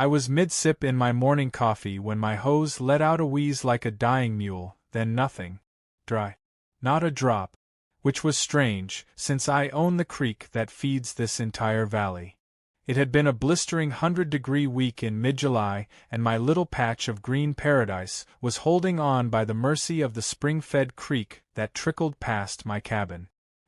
I was mid-sip in my morning coffee when my hose let out a wheeze like a dying mule, then nothing. Dry. Not a drop. Which was strange, since I own the creek that feeds this entire valley. It had been a blistering 100-degree week in mid-July, and my little patch of green paradise was holding on by the mercy of the spring-fed creek that trickled past my cabin.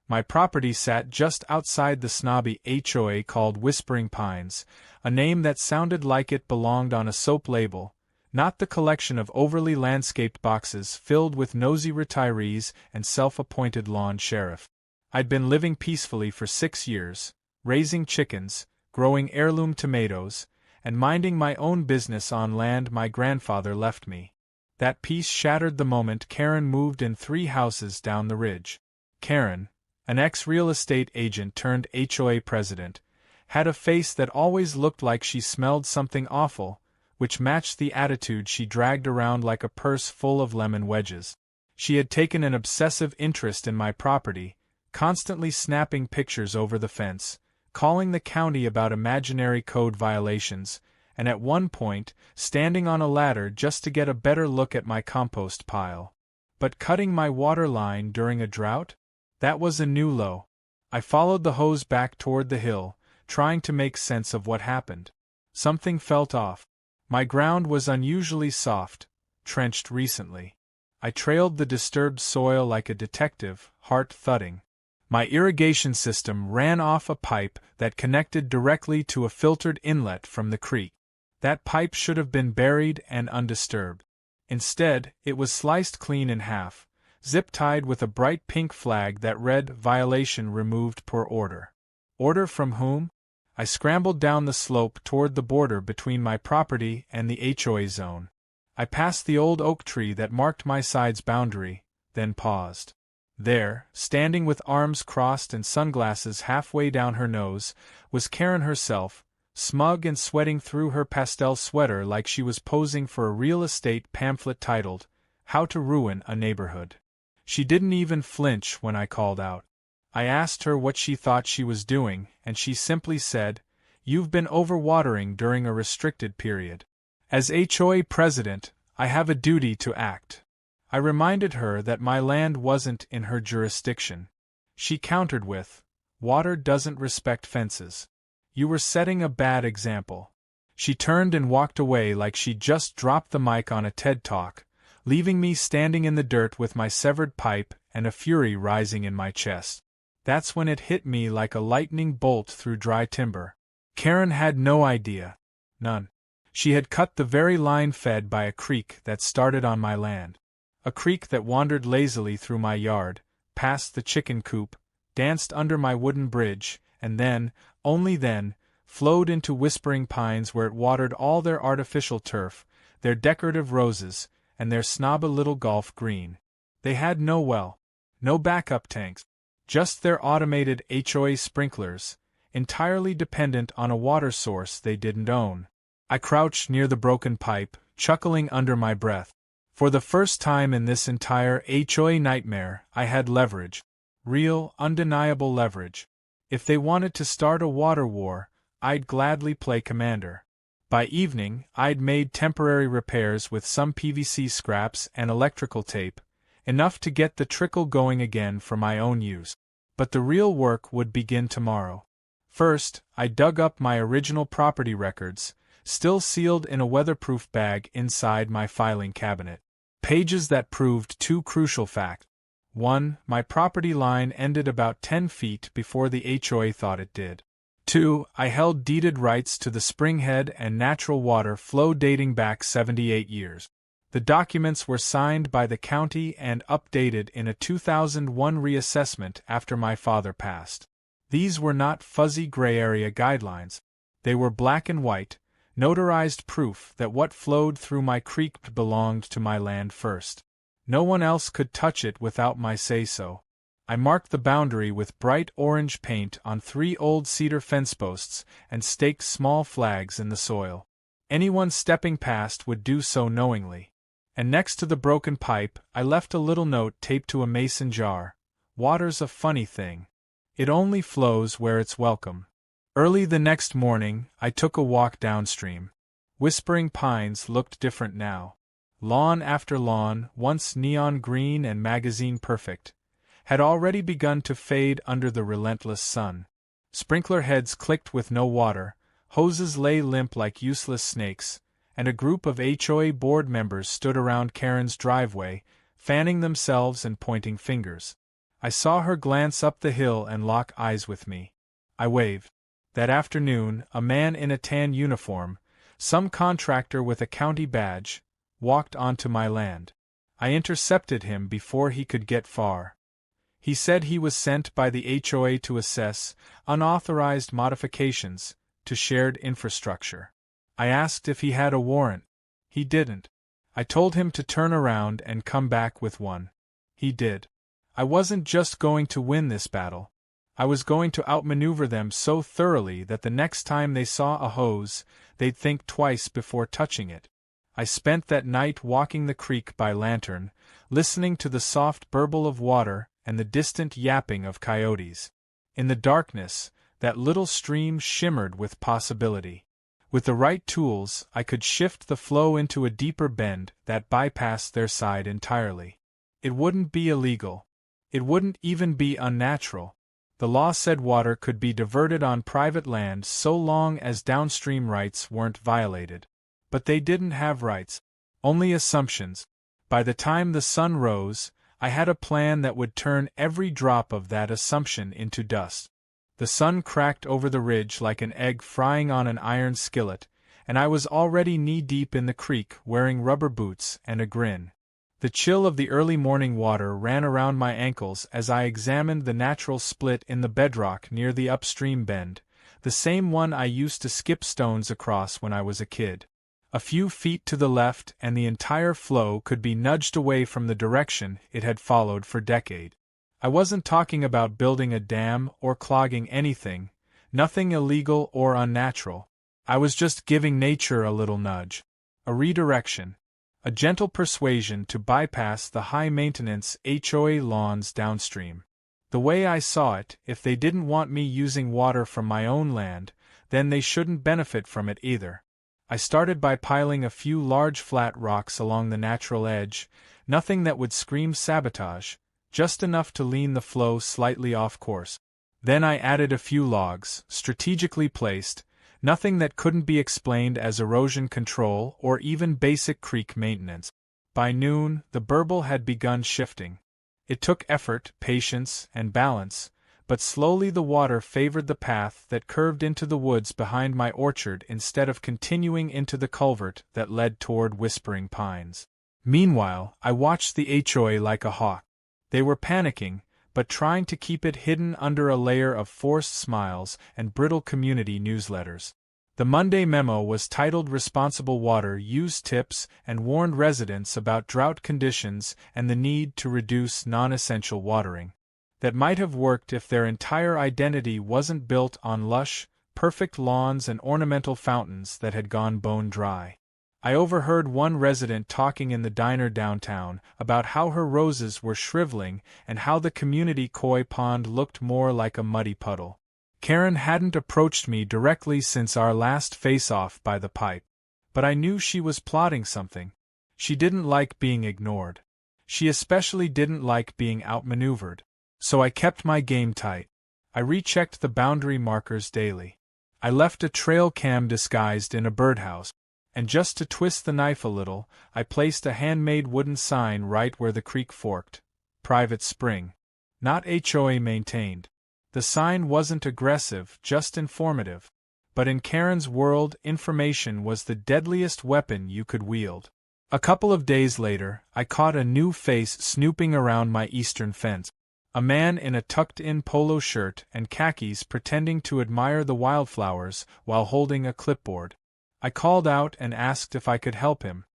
My property sat just outside the snobby HOA called Whispering Pines, a name that sounded like it belonged on a soap label, not the collection of overly landscaped boxes filled with nosy retirees and self-appointed lawn sheriff. I'd been living peacefully for 6 years, raising chickens, growing heirloom tomatoes, and minding my own business on land my grandfather left me. That peace shattered the moment Karen moved in 3 houses down the ridge. Karen, an ex-real estate agent turned HOA president, had a face that always looked like she smelled something awful, which matched the attitude she dragged around like a purse full of lemon wedges. She had taken an obsessive interest in my property, constantly snapping pictures over the fence, calling the county about imaginary code violations, and at one point, standing on a ladder just to get a better look at my compost pile. But cutting my water line during a drought? That was a new low. I followed the hose back toward the hill, trying to make sense of what happened. Something felt off. My ground was unusually soft, trenched recently. I trailed the disturbed soil like a detective, heart thudding. My irrigation system ran off a pipe that connected directly to a filtered inlet from the creek. That pipe should have been buried and undisturbed. Instead, it was sliced clean in half, zip-tied with a bright pink flag that read "Violation removed per order." Order from whom? I scrambled down the slope toward the border between my property and the HOA zone. I passed the old oak tree that marked my side's boundary, then paused. There, standing with arms crossed and sunglasses halfway down her nose, was Karen herself, smug and sweating through her pastel sweater like she was posing for a real estate pamphlet titled, "How to Ruin a Neighborhood." She didn't even flinch when I called out. I asked her what she thought she was doing, and she simply said, "You've been overwatering during a restricted period. As HOA president, I have a duty to act." I reminded her that my land wasn't in her jurisdiction. She countered with, "Water doesn't respect fences. You were setting a bad example." She turned and walked away like she'd just dropped the mic on a TED Talk, leaving me standing in the dirt with my severed pipe and a fury rising in my chest. That's when it hit me like a lightning bolt through dry timber. Karen had no idea. None. She had cut the very line fed by a creek that started on my land. A creek that wandered lazily through my yard, past the chicken coop, danced under my wooden bridge, and then, only then, flowed into Whispering Pines where it watered all their artificial turf, their decorative roses, and their snobby little golf green. They had no well, no backup tanks, just their automated HOA sprinklers, entirely dependent on a water source they didn't own. I crouched near the broken pipe, chuckling under my breath. For the first time in this entire HOA nightmare, I had leverage. Real, undeniable leverage. If they wanted to start a water war, I'd gladly play commander. By evening, I'd made temporary repairs with some PVC scraps and electrical tape, enough to get the trickle going again for my own use. But the real work would begin tomorrow. First, I dug up my original property records, still sealed in a weatherproof bag inside my filing cabinet. Pages that proved two crucial facts. 1. My property line ended about 10 feet before the HOA thought it did. 2. I held deeded rights to the springhead and natural water flow dating back 78 years. The documents were signed by the county and updated in a 2001 reassessment after my father passed. These were not fuzzy gray area guidelines. They were black and white, notarized proof that what flowed through my creek belonged to my land first. No one else could touch it without my say-so. I marked the boundary with bright orange paint on 3 old cedar fence posts and staked small flags in the soil. Anyone stepping past would do so knowingly. And next to the broken pipe, I left a little note taped to a mason jar. Water's a funny thing. It only flows where it's welcome. Early the next morning, I took a walk downstream. Whispering Pines looked different now. Lawn after lawn, once neon green and magazine perfect, had already begun to fade under the relentless sun. Sprinkler heads clicked with no water, hoses lay limp like useless snakes, and a group of HOA board members stood around Karen's driveway, fanning themselves and pointing fingers. I saw her glance up the hill and lock eyes with me. I waved. That afternoon, a man in a tan uniform, some contractor with a county badge, walked onto my land. I intercepted him before he could get far. He said he was sent by the HOA to assess unauthorized modifications to shared infrastructure. I asked if he had a warrant. He didn't. I told him to turn around and come back with one. He did. I wasn't just going to win this battle. I was going to outmaneuver them so thoroughly that the next time they saw a hose, they'd think twice before touching it. I spent that night walking the creek by lantern, listening to the soft burble of water and the distant yapping of coyotes. In the darkness, that little stream shimmered with possibility. With the right tools, I could shift the flow into a deeper bend that bypassed their side entirely. It wouldn't be illegal. It wouldn't even be unnatural. The law said water could be diverted on private land so long as downstream rights weren't violated. But they didn't have rights, only assumptions. By the time the sun rose, I had a plan that would turn every drop of that assumption into dust. The sun cracked over the ridge like an egg frying on an iron skillet, and I was already knee-deep in the creek wearing rubber boots and a grin. The chill of the early morning water ran around my ankles as I examined the natural split in the bedrock near the upstream bend, the same one I used to skip stones across when I was a kid. A few feet to the left and the entire flow could be nudged away from the direction it had followed for decades. I wasn't talking about building a dam or clogging anything, nothing illegal or unnatural. I was just giving nature a little nudge. A redirection. A gentle persuasion to bypass the high-maintenance HOA lawns downstream. The way I saw it, if they didn't want me using water from my own land, then they shouldn't benefit from it either. I started by piling a few large flat rocks along the natural edge, nothing that would scream sabotage, just enough to lean the flow slightly off course. Then I added a few logs, strategically placed, nothing that couldn't be explained as erosion control or even basic creek maintenance. By noon, the burble had begun shifting. It took effort, patience, and balance, but slowly the water favored the path that curved into the woods behind my orchard instead of continuing into the culvert that led toward Whispering Pines. Meanwhile, I watched the HOA like a hawk. They were panicking, but trying to keep it hidden under a layer of forced smiles and brittle community newsletters. The Monday memo was titled Responsible Water Use Tips and warned residents about drought conditions and the need to reduce non-essential watering. That might have worked if their entire identity wasn't built on lush, perfect lawns and ornamental fountains that had gone bone dry. I overheard one resident talking in the diner downtown about how her roses were shriveling and how the community koi pond looked more like a muddy puddle. Karen hadn't approached me directly since our last face-off by the pipe, but I knew she was plotting something. She didn't like being ignored. She especially didn't like being outmaneuvered. So I kept my game tight. I rechecked the boundary markers daily. I left a trail cam disguised in a birdhouse, and just to twist the knife a little, I placed a handmade wooden sign right where the creek forked. Private spring. Not HOA maintained. The sign wasn't aggressive, just informative. But in Karen's world, information was the deadliest weapon you could wield. A couple of days later, I caught a new face snooping around my eastern fence. A man in a tucked-in polo shirt and khakis pretending to admire the wildflowers while holding a clipboard. I called out and asked if I could help him.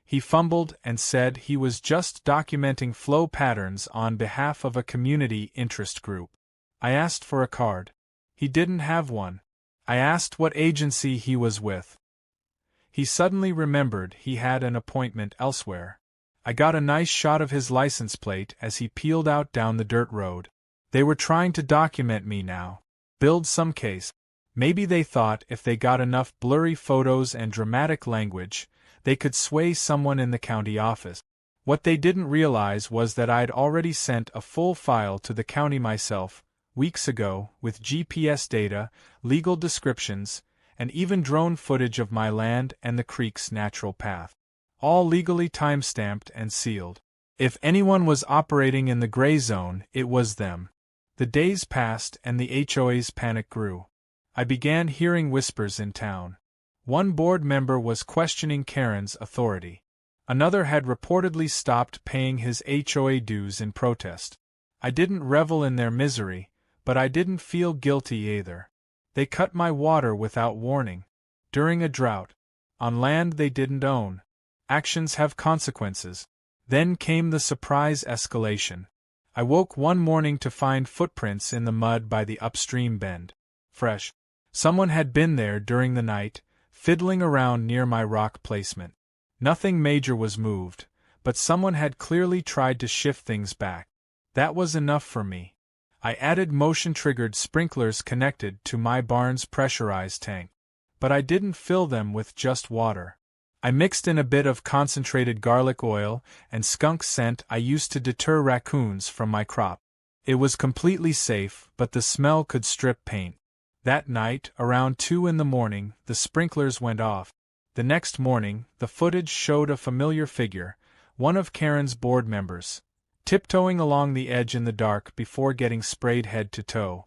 He fumbled and said he was just documenting flow patterns on behalf of a community interest group. I asked for a card. He didn't have one. I asked what agency he was with. He suddenly remembered he had an appointment elsewhere. I got a nice shot of his license plate as he peeled out down the dirt road. They were trying to document me now. Build some case. Maybe they thought if they got enough blurry photos and dramatic language, they could sway someone in the county office. What they didn't realize was that I'd already sent a full file to the county myself, weeks ago, with GPS data, legal descriptions, and even drone footage of my land and the creek's natural path. All legally time-stamped and sealed. If anyone was operating in the gray zone, it was them. The days passed and the HOA's panic grew. I began hearing whispers in town. One board member was questioning Karen's authority. Another had reportedly stopped paying his HOA dues in protest. I didn't revel in their misery, but I didn't feel guilty either. They cut my water without warning. During a drought. On land they didn't own. Actions have consequences. Then came the surprise escalation. I woke one morning to find footprints in the mud by the upstream bend. Fresh. Someone had been there during the night, fiddling around near my rock placement. Nothing major was moved, but someone had clearly tried to shift things back. That was enough for me. I added motion-triggered sprinklers connected to my barn's pressurized tank. But I didn't fill them with just water. I mixed in a bit of concentrated garlic oil and skunk scent I used to deter raccoons from my crop. It was completely safe, but the smell could strip paint. That night, around 2 in the morning, the sprinklers went off. The next morning, the footage showed a familiar figure, one of Karen's board members, tiptoeing along the edge in the dark before getting sprayed head to toe.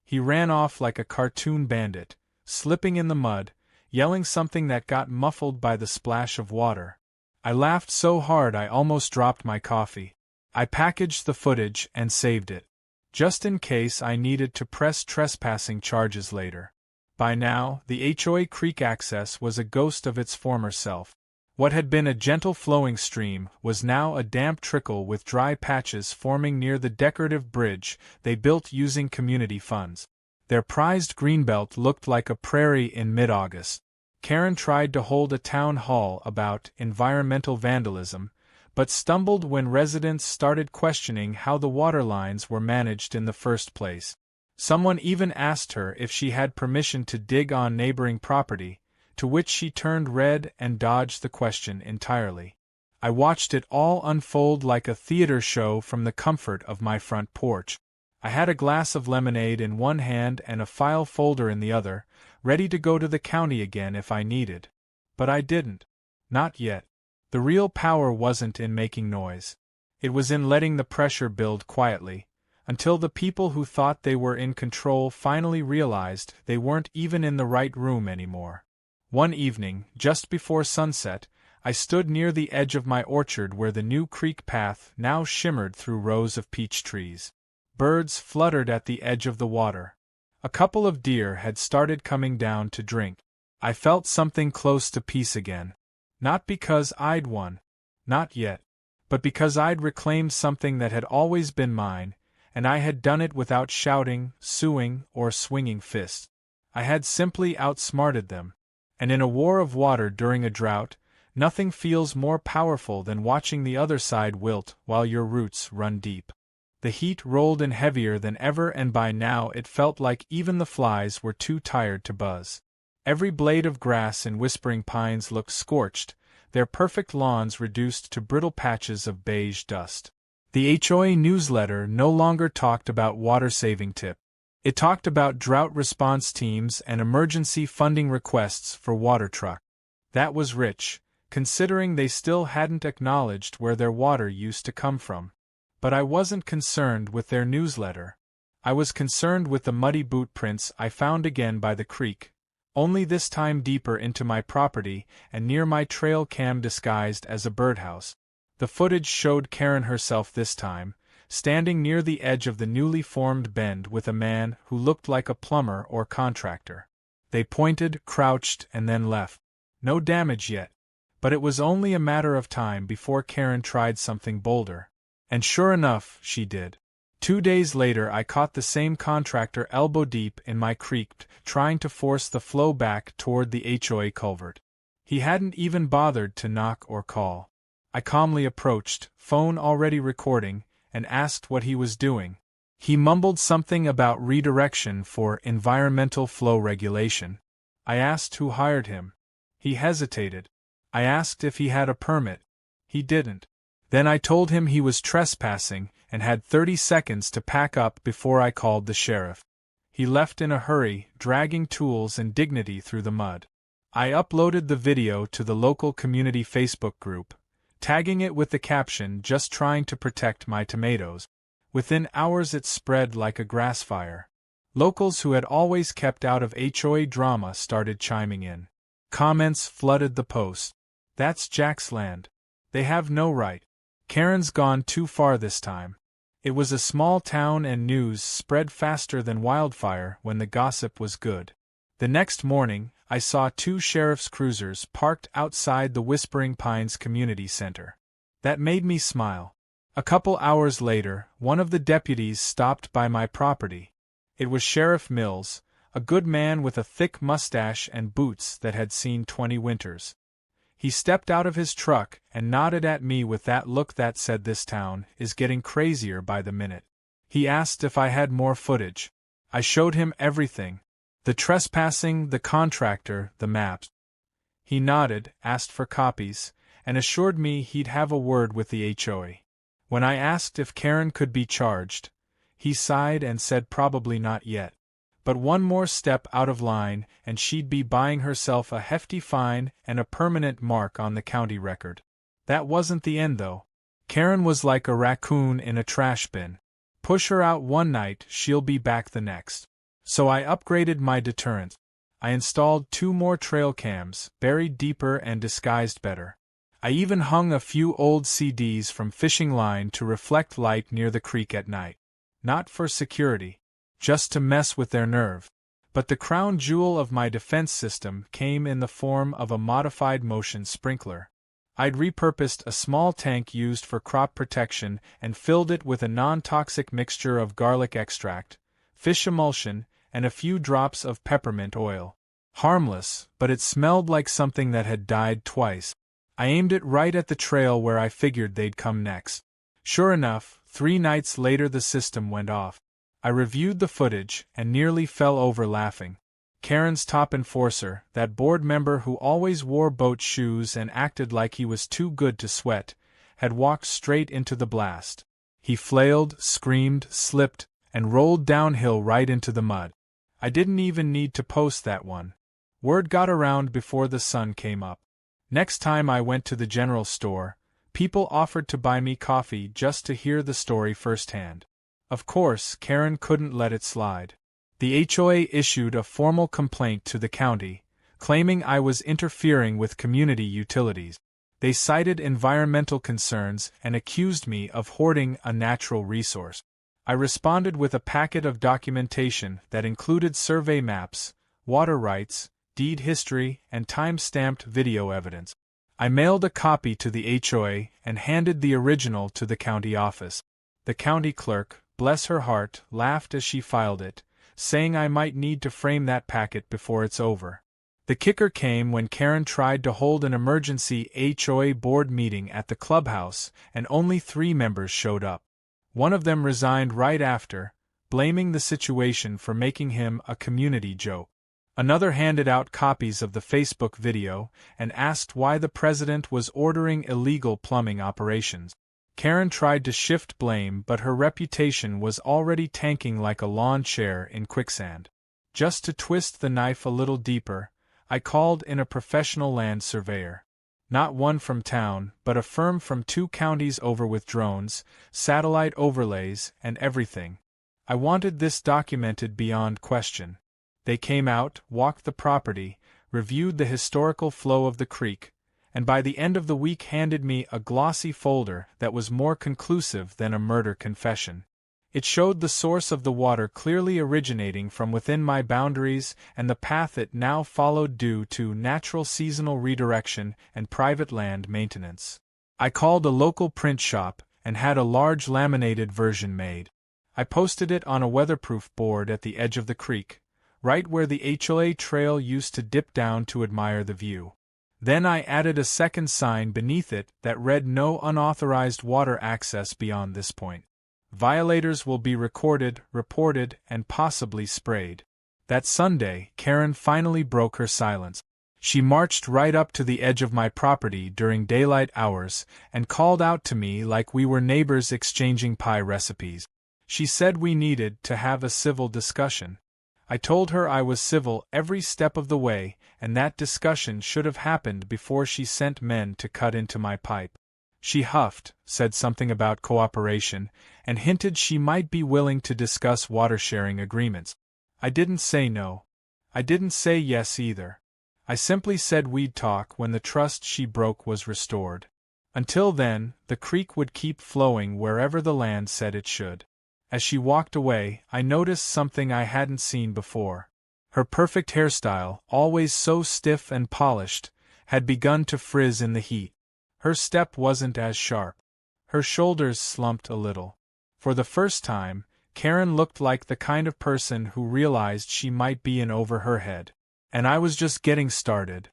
He ran off like a cartoon bandit, slipping in the mud, yelling something that got muffled by the splash of water. I laughed so hard I almost dropped my coffee. I packaged the footage and saved it, just in case I needed to press trespassing charges later. By now, the HOA Creek access was a ghost of its former self. What had been a gentle flowing stream was now a damp trickle with dry patches forming near the decorative bridge they built using community funds. Their prized greenbelt looked like a prairie in mid-August. Karen tried to hold a town hall about environmental vandalism, but stumbled when residents started questioning how the water lines were managed in the first place. Someone even asked her if she had permission to dig on neighboring property, to which she turned red and dodged the question entirely. I watched it all unfold like a theater show from the comfort of my front porch. I had a glass of lemonade in one hand and a file folder in the other, ready to go to the county again if I needed. But I didn't. Not yet. The real power wasn't in making noise. It was in letting the pressure build quietly, until the people who thought they were in control finally realized they weren't even in the right room anymore. One evening, just before sunset, I stood near the edge of my orchard where the new creek path now shimmered through rows of peach trees. Birds fluttered at the edge of the water. A couple of deer had started coming down to drink. I felt something close to peace again. Not because I'd won. Not yet. But because I'd reclaimed something that had always been mine, and I had done it without shouting, suing, or swinging fists. I had simply outsmarted them. And in a war of water during a drought, nothing feels more powerful than watching the other side wilt while your roots run deep. The heat rolled in heavier than ever, and by now it felt like even the flies were too tired to buzz. Every blade of grass in Whispering Pines looked scorched, their perfect lawns reduced to brittle patches of beige dust. The HOA newsletter no longer talked about water-saving tips. It talked about drought response teams and emergency funding requests for water trucks. That was rich, considering they still hadn't acknowledged where their water used to come from. But I wasn't concerned with their newsletter. I was concerned with the muddy boot prints I found again by the creek, only this time deeper into my property and near my trail cam disguised as a birdhouse. The footage showed Karen herself this time, standing near the edge of the newly formed bend with a man who looked like a plumber or contractor. They pointed, crouched, and then left. No damage yet. But it was only a matter of time before Karen tried something bolder. And sure enough, she did. 2 days later I caught the same contractor elbow-deep in my creek trying to force the flow back toward the HOA culvert. He hadn't even bothered to knock or call. I calmly approached, phone already recording, and asked what he was doing. He mumbled something about redirection for environmental flow regulation. I asked who hired him. He hesitated. I asked if he had a permit. He didn't. Then I told him he was trespassing and had 30 seconds to pack up before I called the sheriff. He left in a hurry, dragging tools and dignity through the mud. I uploaded the video to the local community Facebook group, tagging it with the caption, "Just trying to protect my tomatoes." Within hours it spread like a grass fire. Locals who had always kept out of HOA drama started chiming in. Comments flooded the post. "That's Jack's land. They have no right. Karen's gone too far this time." It was a small town and news spread faster than wildfire when the gossip was good. The next morning, I saw 2 sheriff's cruisers parked outside the Whispering Pines Community Center. That made me smile. A couple hours later, one of the deputies stopped by my property. It was Sheriff Mills, a good man with a thick mustache and boots that had seen 20 winters. He stepped out of his truck and nodded at me with that look that said, "This town is getting crazier by the minute." He asked if I had more footage. I showed him everything. The trespassing, the contractor, the maps. He nodded, asked for copies, and assured me he'd have a word with the HOA. When I asked if Karen could be charged, he sighed and said probably not yet. But one more step out of line and she'd be buying herself a hefty fine and a permanent mark on the county record. That wasn't the end though. Karen was like a raccoon in a trash bin. Push her out one night, she'll be back the next. So I upgraded my deterrent. I installed 2 more trail cams, buried deeper and disguised better. I even hung a few old CDs from fishing line to reflect light near the creek at night. Not for security, just to mess with their nerve. But the crown jewel of my defense system came in the form of a modified motion sprinkler. I'd repurposed a small tank used for crop protection and filled it with a non-toxic mixture of garlic extract, fish emulsion, and a few drops of peppermint oil. Harmless, but it smelled like something that had died twice. I aimed it right at the trail where I figured they'd come next. Sure enough, 3 nights later the system went off. I reviewed the footage and nearly fell over laughing. Karen's top enforcer, that board member who always wore boat shoes and acted like he was too good to sweat, had walked straight into the blast. He flailed, screamed, slipped, and rolled downhill right into the mud. I didn't even need to post that one. Word got around before the sun came up. Next time I went to the general store, people offered to buy me coffee just to hear the story firsthand. Of course, Karen couldn't let it slide. The HOA issued a formal complaint to the county, claiming I was interfering with community utilities. They cited environmental concerns and accused me of hoarding a natural resource. I responded with a packet of documentation that included survey maps, water rights, deed history, and time-stamped video evidence. I mailed a copy to the HOA and handed the original to the county office. The county clerk, bless her heart, laughed as she filed it, saying I might need to frame that packet before it's over. The kicker came when Karen tried to hold an emergency HOA board meeting at the clubhouse and only 3 members showed up. One of them resigned right after, blaming the situation for making him a community joke. Another handed out copies of the Facebook video and asked why the president was ordering illegal plumbing operations. Karen tried to shift blame, but her reputation was already tanking like a lawn chair in quicksand. Just to twist the knife a little deeper, I called in a professional land surveyor. Not one from town, but a firm from 2 counties over with drones, satellite overlays, and everything. I wanted this documented beyond question. They came out, walked the property, reviewed the historical flow of the creek, and by the end of the week handed me a glossy folder that was more conclusive than a murder confession. It showed the source of the water clearly originating from within my boundaries and the path it now followed due to natural seasonal redirection and private land maintenance. I called a local print shop and had a large laminated version made. I posted it on a weatherproof board at the edge of the creek, right where the HOA trail used to dip down to admire the view. Then I added a second sign beneath it that read "No unauthorized water access beyond this point." Violators will be recorded, reported, and possibly sprayed. That Sunday, Karen finally broke her silence. She marched right up to the edge of my property during daylight hours and called out to me like we were neighbors exchanging pie recipes. She said we needed to have a civil discussion. I told her I was civil every step of the way, and that discussion should have happened before she sent men to cut into my pipe. She huffed, said something about cooperation, and hinted she might be willing to discuss water-sharing agreements. I didn't say no. I didn't say yes either. I simply said we'd talk when the trust she broke was restored. Until then, the creek would keep flowing wherever the land said it should. As she walked away, I noticed something I hadn't seen before. Her perfect hairstyle, always so stiff and polished, had begun to frizz in the heat. Her step wasn't as sharp. Her shoulders slumped a little. For the first time, Karen looked like the kind of person who realized she might be in over her head. And I was just getting started.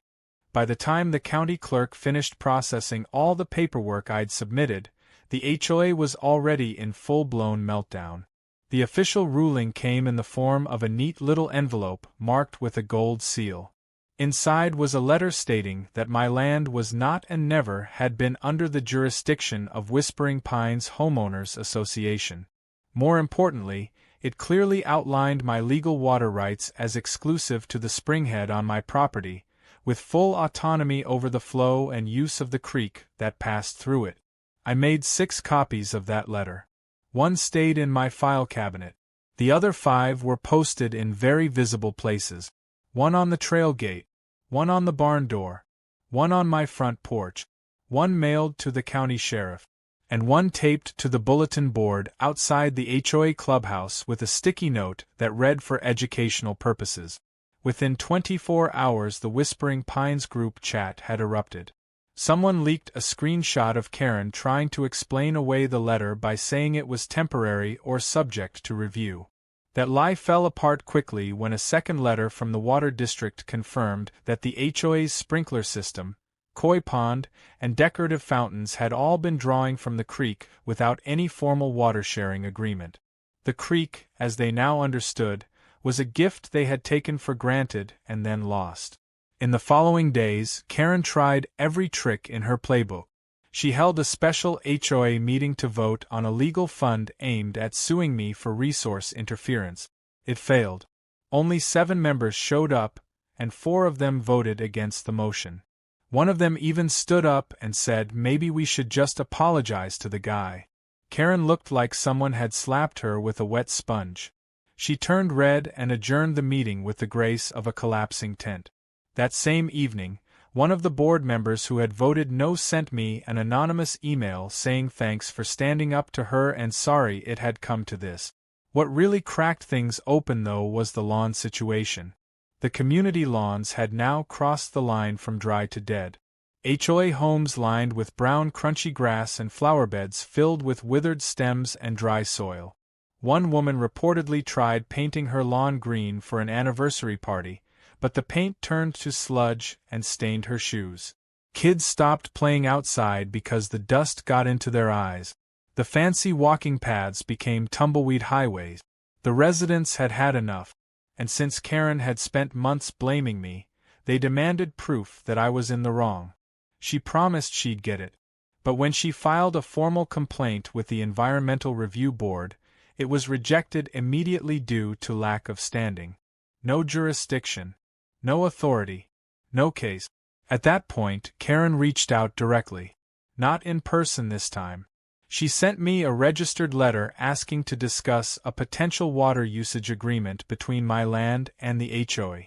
By the time the county clerk finished processing all the paperwork I'd submitted, the HOA was already in full-blown meltdown. The official ruling came in the form of a neat little envelope marked with a gold seal. Inside was a letter stating that my land was not and never had been under the jurisdiction of Whispering Pines Homeowners Association. More importantly, it clearly outlined my legal water rights as exclusive to the springhead on my property, with full autonomy over the flow and use of the creek that passed through it. I made 6 copies of that letter. 1 stayed in my file cabinet. The other 5 were posted in very visible places. 1 on the trail gate, 1 on the barn door, 1 on my front porch, 1 mailed to the county sheriff, and 1 taped to the bulletin board outside the HOA clubhouse with a sticky note that read for educational purposes. Within 24 hours the Whispering Pines group chat had erupted. Someone leaked a screenshot of Karen trying to explain away the letter by saying it was temporary or subject to review. That lie fell apart quickly when a second letter from the Water District confirmed that the HOA's sprinkler system, koi pond, and decorative fountains had all been drawing from the creek without any formal water-sharing agreement. The creek, as they now understood, was a gift they had taken for granted and then lost. In the following days, Karen tried every trick in her playbook. She held a special HOA meeting to vote on a legal fund aimed at suing me for resource interference. It failed. Only 7 members showed up, and 4 of them voted against the motion. One of them even stood up and said maybe we should just apologize to the guy. Karen looked like someone had slapped her with a wet sponge. She turned red and adjourned the meeting with the grace of a collapsing tent. That same evening, one of the board members who had voted no sent me an anonymous email saying thanks for standing up to her and sorry it had come to this. What really cracked things open though was the lawn situation. The community lawns had now crossed the line from dry to dead. HOA homes lined with brown crunchy grass and flower beds filled with withered stems and dry soil. One woman reportedly tried painting her lawn green for an anniversary party, but the paint turned to sludge and stained her shoes. Kids stopped playing outside because the dust got into their eyes. The fancy walking paths became tumbleweed highways. The residents had had enough, and since Karen had spent months blaming me, they demanded proof that I was in the wrong. She promised she'd get it, but when she filed a formal complaint with the Environmental Review Board, it was rejected immediately due to lack of standing. No jurisdiction. No authority. No case. At that point, Karen reached out directly. Not in person this time. She sent me a registered letter asking to discuss a potential water usage agreement between my land and the HOA.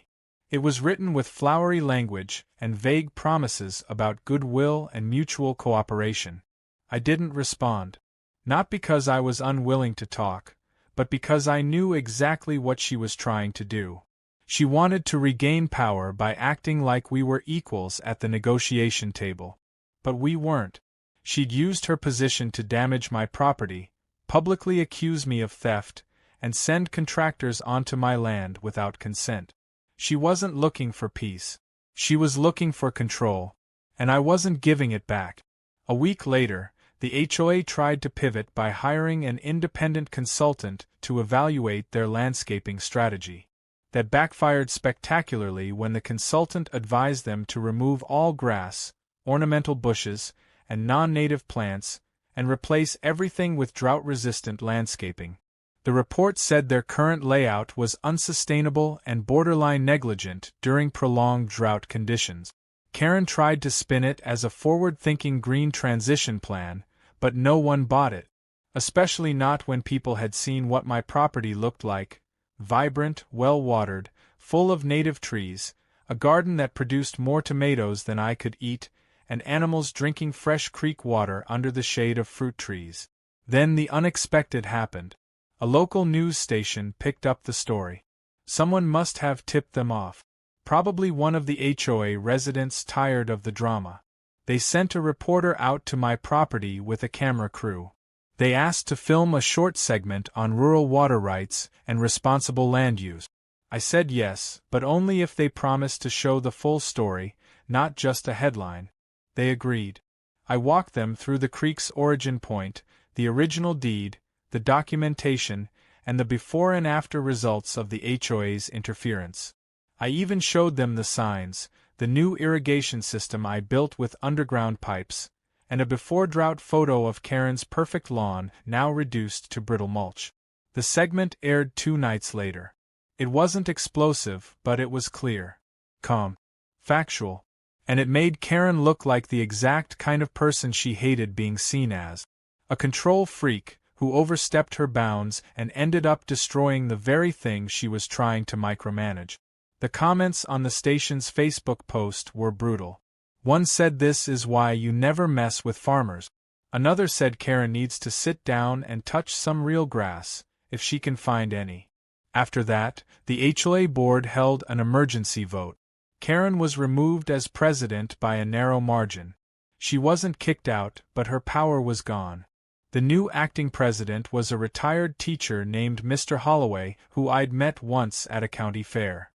It was written with flowery language and vague promises about goodwill and mutual cooperation. I didn't respond. Not because I was unwilling to talk, but because I knew exactly what she was trying to do. She wanted to regain power by acting like we were equals at the negotiation table. But we weren't. She'd used her position to damage my property, publicly accuse me of theft, and send contractors onto my land without consent. She wasn't looking for peace. She was looking for control, and I wasn't giving it back. A week later, The HOA tried to pivot by hiring an independent consultant to evaluate their landscaping strategy. That backfired spectacularly when the consultant advised them to remove all grass, ornamental bushes, and non-native plants, and replace everything with drought-resistant landscaping. The report said their current layout was unsustainable and borderline negligent during prolonged drought conditions. Karen tried to spin it as a forward-thinking green transition plan, but no one bought it, especially not when people had seen what my property looked like: vibrant, well-watered, full of native trees, a garden that produced more tomatoes than I could eat, and animals drinking fresh creek water under the shade of fruit trees. Then the unexpected happened. A local news station picked up the story. Someone must have tipped them off. Probably one of the HOA residents tired of the drama. They sent a reporter out to my property with a camera crew. They asked to film a short segment on rural water rights and responsible land use. I said yes, but only if they promised to show the full story, not just a headline. They agreed. I walked them through the creek's origin point, the original deed, the documentation, and the before and after results of the HOA's interference. I even showed them the signs, the new irrigation system I built with underground pipes, and a before-drought photo of Karen's perfect lawn now reduced to brittle mulch. The segment aired 2 nights later. It wasn't explosive, but it was clear, calm, factual, and it made Karen look like the exact kind of person she hated being seen as: a control freak who overstepped her bounds and ended up destroying the very thing she was trying to micromanage. The comments on the station's Facebook post were brutal. One said, "This is why you never mess with farmers." Another said Karen needs to sit down and touch some real grass, if she can find any. After that, the HOA board held an emergency vote. Karen was removed as president by a narrow margin. She wasn't kicked out, but her power was gone. The new acting president was a retired teacher named Mr. Holloway, who I'd met once at a county fair.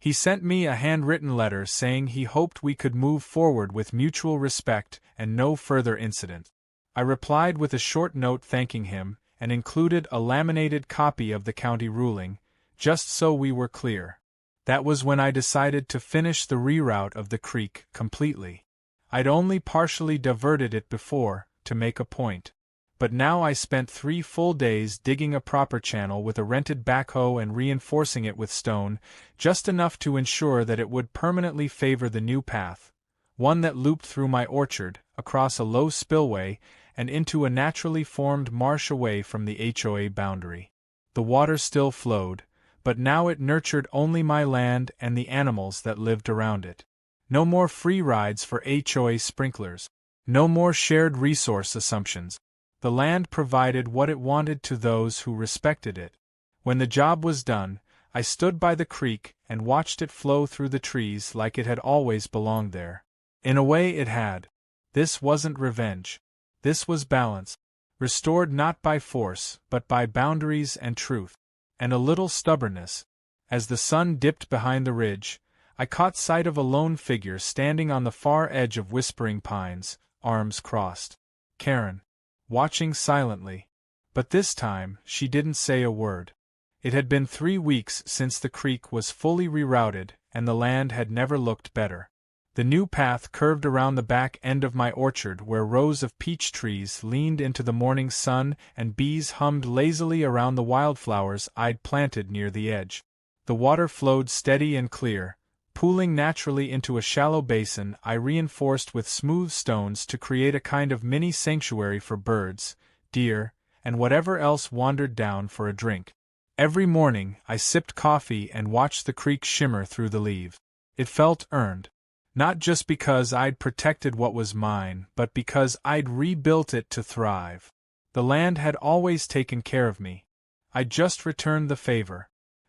He sent me a handwritten letter saying he hoped we could move forward with mutual respect and no further incident. I replied with a short note thanking him, and included a laminated copy of the county ruling, just so we were clear. That was when I decided to finish the reroute of the creek completely. I'd only partially diverted it before, to make a point. But now I spent 3 full days digging a proper channel with a rented backhoe and reinforcing it with stone, just enough to ensure that it would permanently favor the new path, one that looped through my orchard, across a low spillway, and into a naturally formed marsh away from the HOA boundary. The water still flowed, but now it nurtured only my land and the animals that lived around it. No more free rides for HOA sprinklers. No more shared resource assumptions. The land provided what it wanted to those who respected it. When the job was done, I stood by the creek and watched it flow through the trees like it had always belonged there. In a way it had. This wasn't revenge. This was balance, restored not by force, but by boundaries and truth, and a little stubbornness. As the sun dipped behind the ridge, I caught sight of a lone figure standing on the far edge of whispering pines, arms crossed. Karen. Watching silently. But this time, she didn't say a word. It had been 3 weeks since the creek was fully rerouted, and the land had never looked better. The new path curved around the back end of my orchard where rows of peach trees leaned into the morning sun and bees hummed lazily around the wildflowers I'd planted near the edge. The water flowed steady and clear, pooling naturally into a shallow basin I reinforced with smooth stones to create a kind of mini sanctuary for birds, deer, and whatever else wandered down for a drink. Every morning I sipped coffee and watched the creek shimmer through the leaves. It felt earned. Not just because I'd protected what was mine, but because I'd rebuilt it to thrive. The land had always taken care of me. I'd just returned the favor.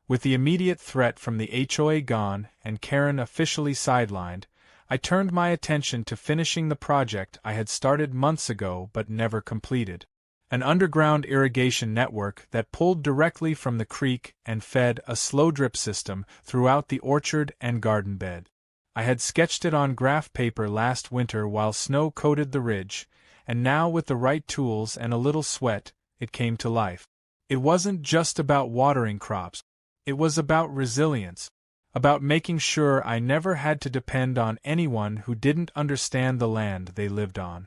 With the immediate threat from the HOA gone and Karen officially sidelined, I turned my attention to finishing the project I had started months ago but never completed. An underground irrigation network that pulled directly from the creek and fed a slow drip system throughout the orchard and garden bed. I had sketched it on graph paper last winter while snow coated the ridge, and now with the right tools and a little sweat, it came to life. It wasn't just about watering crops. It was about resilience, about making sure I never had to depend on anyone who didn't understand the land they lived on.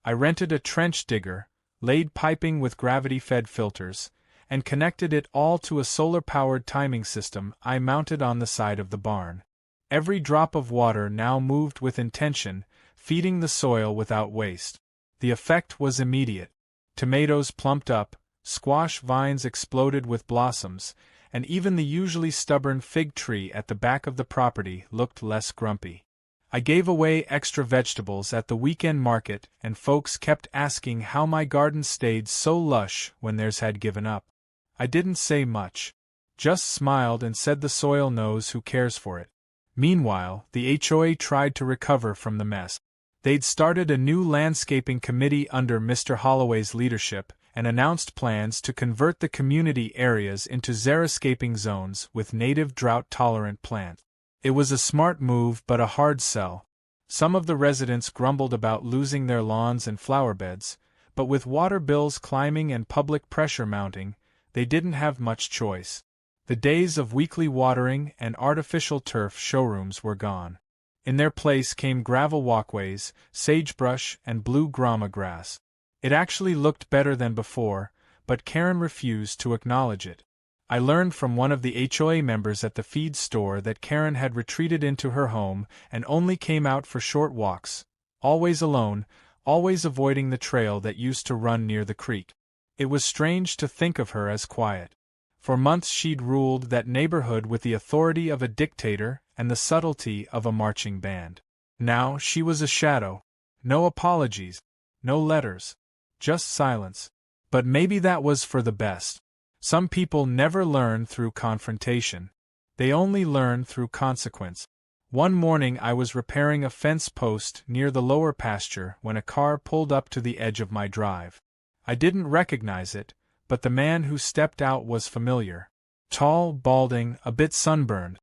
I rented a trench digger, laid piping with gravity-fed filters, and connected it all to a solar-powered timing system I mounted on the side of the barn. Every drop of water now moved with intention, feeding the soil without waste. The effect was immediate. Tomatoes plumped up, squash vines exploded with blossoms, and even the usually stubborn fig tree at the back of the property looked less grumpy. I gave away extra vegetables at the weekend market, and folks kept asking how my garden stayed so lush when theirs had given up. I didn't say much. Just smiled and said the soil knows who cares for it. Meanwhile, the HOA tried to recover from the mess. They'd started a new landscaping committee under Mr. Holloway's leadership and announced plans to convert the community areas into xeriscaping zones with native drought-tolerant plants. It was a smart move but a hard sell. Some of the residents grumbled about losing their lawns and flower beds, but with water bills climbing and public pressure mounting, they didn't have much choice. The days of weekly watering and artificial turf showrooms were gone. In their place came gravel walkways, sagebrush, and blue grama grass. It actually looked better than before, but Karen refused to acknowledge it. I learned from one of the HOA members at the feed store that Karen had retreated into her home and only came out for short walks, always alone, always avoiding the trail that used to run near the creek. It was strange to think of her as quiet. For months she'd ruled that neighborhood with the authority of a dictator and the subtlety of a marching band. Now she was a shadow. No apologies, no letters, just silence. But maybe that was for the best. Some people never learn through confrontation. They only learn through consequence. One morning I was repairing a fence post near the lower pasture when a car pulled up to the edge of my drive. I didn't recognize it, but the man who stepped out was familiar. Tall, balding, a bit sunburned.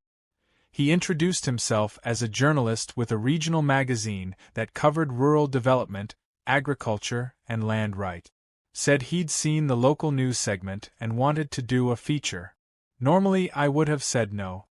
He introduced himself as a journalist with a regional magazine that covered rural development, agriculture, and land right. Said he'd seen the local news segment and wanted to do a feature. Normally I would have said no.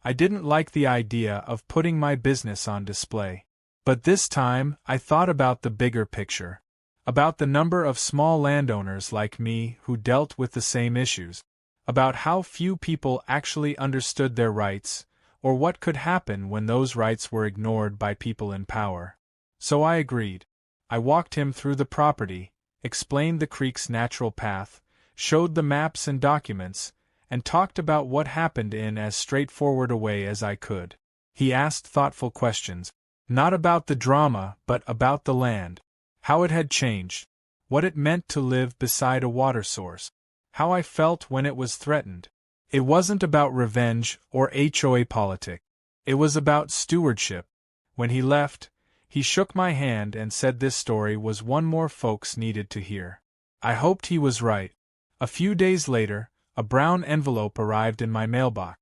I didn't like the idea of putting my business on display. But this time I thought about the bigger picture. About the number of small landowners like me who dealt with the same issues. About how few people actually understood their rights, or what could happen when those rights were ignored by people in power. So I agreed. I walked him through the property, explained the creek's natural path, showed the maps and documents, and talked about what happened in as straightforward a way as I could. He asked thoughtful questions, not about the drama but about the land, how it had changed, what it meant to live beside a water source, how I felt when it was threatened. It wasn't about revenge or HOA politics. It was about stewardship. When he left, he shook my hand and said this story was one more folks needed to hear. I hoped he was right. A few days later, a brown envelope arrived in my mailbox.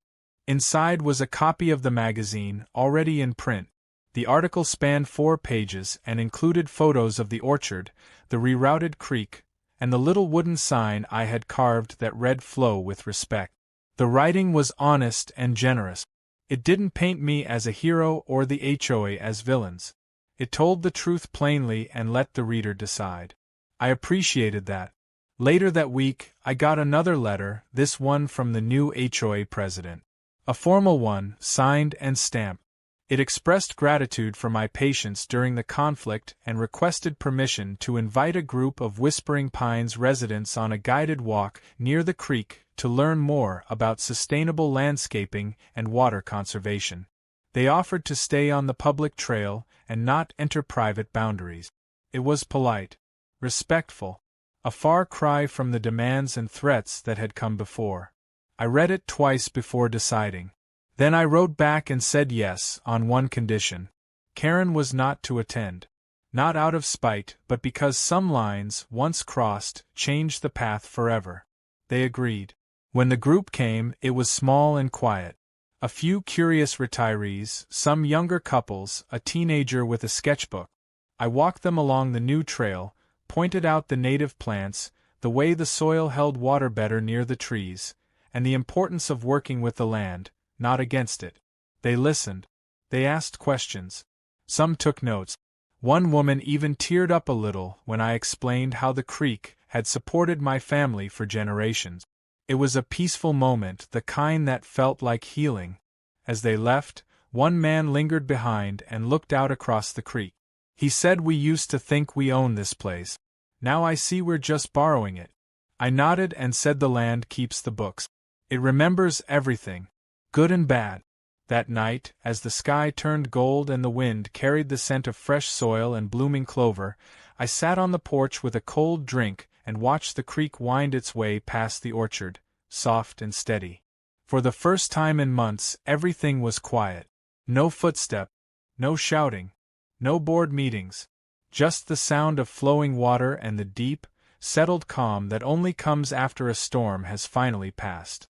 Inside was a copy of the magazine, already in print. The article spanned 4 pages and included photos of the orchard, the rerouted creek, and the little wooden sign I had carved that read "Flow with respect." The writing was honest and generous. It didn't paint me as a hero or the HOA as villains. It told the truth plainly and let the reader decide. I appreciated that. Later that week, I got another letter, this one from the new HOA president. A formal one, signed and stamped. It expressed gratitude for my patience during the conflict and requested permission to invite a group of Whispering Pines residents on a guided walk near the creek to learn more about sustainable landscaping and water conservation. They offered to stay on the public trail and not enter private boundaries. It was polite, respectful, a far cry from the demands and threats that had come before. I read it twice before deciding. Then I wrote back and said yes, on one condition. Karen was not to attend. Not out of spite, but because some lines, once crossed, changed the path forever. They agreed. When the group came, it was small and quiet. A few curious retirees, some younger couples, a teenager with a sketchbook. I walked them along the new trail, pointed out the native plants, the way the soil held water better near the trees, and the importance of working with the land, not against it. They listened. They asked questions. Some took notes. One woman even teared up a little when I explained how the creek had supported my family for generations. It was a peaceful moment, the kind that felt like healing. As they left, one man lingered behind and looked out across the creek. He said, "We used to think we owned this place. Now I see we're just borrowing it." I nodded and said, "The land keeps the books. It remembers everything, good and bad." That night, as the sky turned gold and the wind carried the scent of fresh soil and blooming clover, I sat on the porch with a cold drink and watched the creek wind its way past the orchard, soft and steady. For the first time in months, everything was quiet. No footstep, no shouting, no board meetings, just the sound of flowing water and the deep, settled calm that only comes after a storm has finally passed.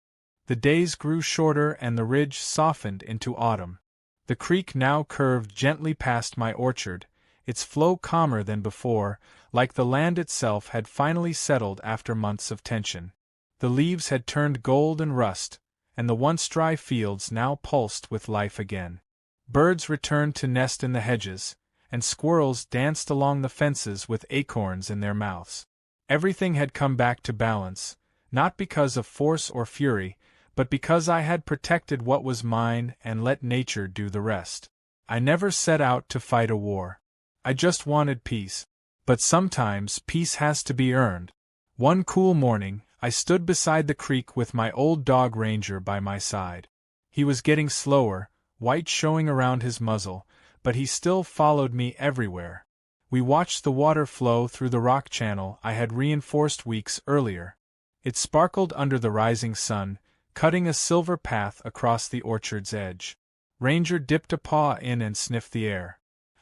The days grew shorter and the ridge softened into autumn. The creek now curved gently past my orchard, its flow calmer than before, like the land itself had finally settled after months of tension. The leaves had turned gold and rust, and the once dry fields now pulsed with life again. Birds returned to nest in the hedges, and squirrels danced along the fences with acorns in their mouths. Everything had come back to balance, not because of force or fury, but because I had protected what was mine and let nature do the rest. I never set out to fight a war. I just wanted peace. But sometimes peace has to be earned. One cool morning, I stood beside the creek with my old dog Ranger by my side. He was getting slower, white showing around his muzzle, but he still followed me everywhere. We watched the water flow through the rock channel I had reinforced weeks earlier. It sparkled under the rising sun, cutting a silver path across the orchard's edge. Ranger dipped a paw in and sniffed the air.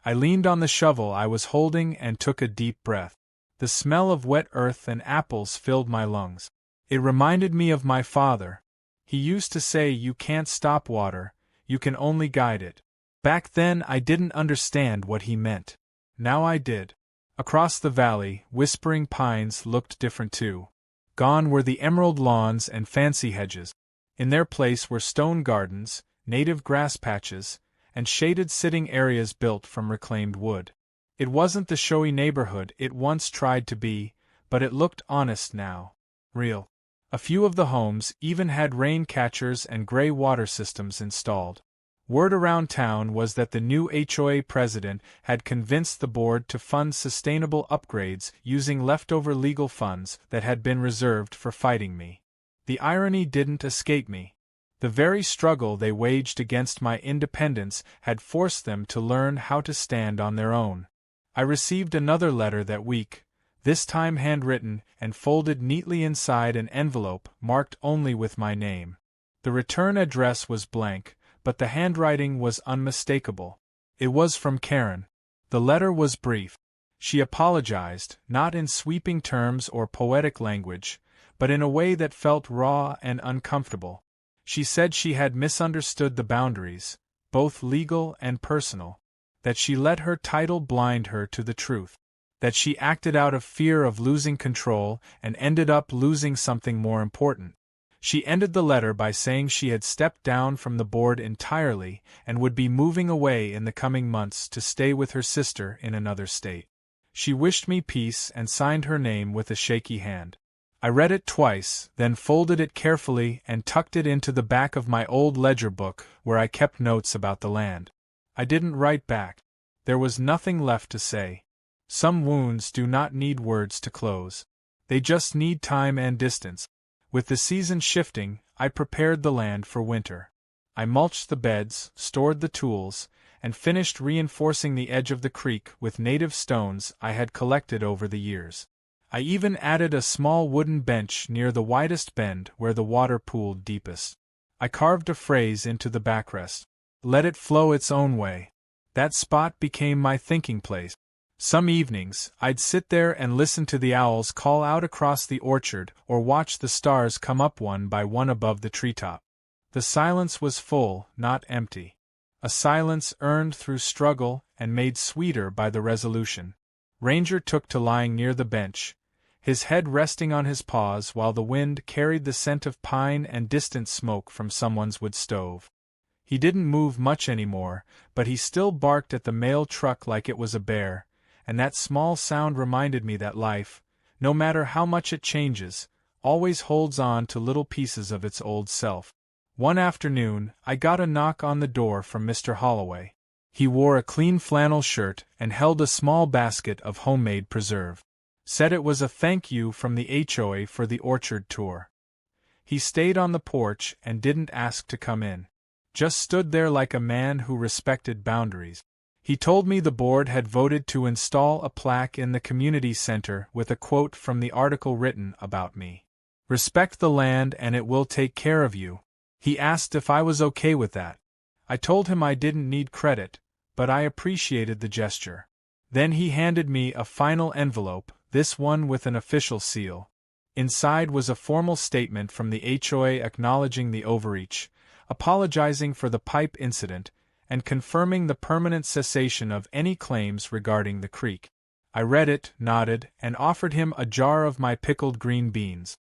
I leaned on the shovel I was holding and took a deep breath. The smell of wet earth and apples filled my lungs. It reminded me of my father. He used to say, "You can't stop water, you can only guide it." Back then I didn't understand what he meant. Now I did. Across the valley, whispering pines looked different too. Gone were the emerald lawns and fancy hedges. In their place were stone gardens, native grass patches, and shaded sitting areas built from reclaimed wood. It wasn't the showy neighborhood it once tried to be, but it looked honest now. Real. A few of the homes even had rain catchers and gray water systems installed. Word around town was that the new HOA president had convinced the board to fund sustainable upgrades using leftover legal funds that had been reserved for fighting me. The irony didn't escape me. The very struggle they waged against my independence had forced them to learn how to stand on their own. I received another letter that week, this time handwritten and folded neatly inside an envelope marked only with my name. The return address was blank, but the handwriting was unmistakable. It was from Karen. The letter was brief. She apologized, not in sweeping terms or poetic language, but in a way that felt raw and uncomfortable. She said she had misunderstood the boundaries, both legal and personal, that she let her title blind her to the truth, that she acted out of fear of losing control and ended up losing something more important. She ended the letter by saying she had stepped down from the board entirely and would be moving away in the coming months to stay with her sister in another state. She wished me peace and signed her name with a shaky hand. I read it twice, then folded it carefully and tucked it into the back of my old ledger book where I kept notes about the land. I didn't write back. There was nothing left to say. Some wounds do not need words to close. They just need time and distance. With the season shifting, I prepared the land for winter. I mulched the beds, stored the tools, and finished reinforcing the edge of the creek with native stones I had collected over the years. I even added a small wooden bench near the widest bend where the water pooled deepest. I carved a phrase into the backrest. Let it flow its own way. That spot became my thinking place. Some evenings, I'd sit there and listen to the owls call out across the orchard or watch the stars come up one by one above the treetop. The silence was full, not empty. A silence earned through struggle and made sweeter by the resolution. Ranger took to lying near the bench, his head resting on his paws while the wind carried the scent of pine and distant smoke from someone's wood stove. He didn't move much anymore, but he still barked at the mail truck like it was a bear, and that small sound reminded me that life, no matter how much it changes, always holds on to little pieces of its old self. One afternoon, I got a knock on the door from Mr. Holloway. He wore a clean flannel shirt and held a small basket of homemade preserve. Said it was a thank you from the HOA for the orchard tour. He stayed on the porch and didn't ask to come in. Just stood there like a man who respected boundaries. He told me the board had voted to install a plaque in the community center with a quote from the article written about me. "Respect the land and it will take care of you." He asked if I was okay with that. I told him I didn't need credit, but I appreciated the gesture. Then he handed me a final envelope, this one with an official seal. Inside was a formal statement from the HOA acknowledging the overreach, apologizing for the pipe incident, and confirming the permanent cessation of any claims regarding the creek. I read it, nodded, and offered him a jar of my pickled green beans.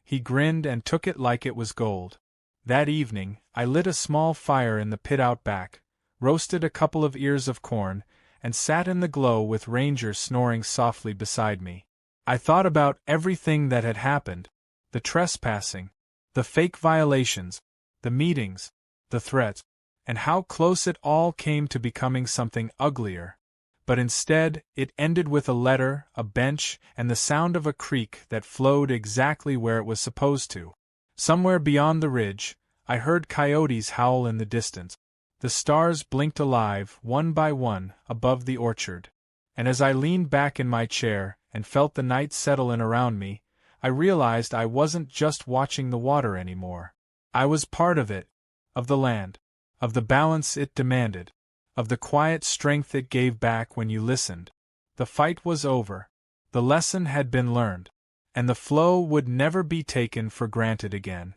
He grinned and took it like it was gold. That evening, I lit a small fire in the pit out back, roasted a couple of ears of corn, and sat in the glow with Ranger snoring softly beside me. I thought about everything that had happened, the trespassing, the fake violations, the meetings, the threats, and how close it all came to becoming something uglier. But instead, it ended with a letter, a bench, and the sound of a creek that flowed exactly where it was supposed to. Somewhere beyond the ridge, I heard coyotes howl in the distance. The stars blinked alive, one by one, above the orchard. And as I leaned back in my chair and felt the night settle in around me, I realized I wasn't just watching the water anymore. I was part of it, of the land, of the balance it demanded, of the quiet strength it gave back when you listened. The fight was over. The lesson had been learned. And the flow would never be taken for granted again.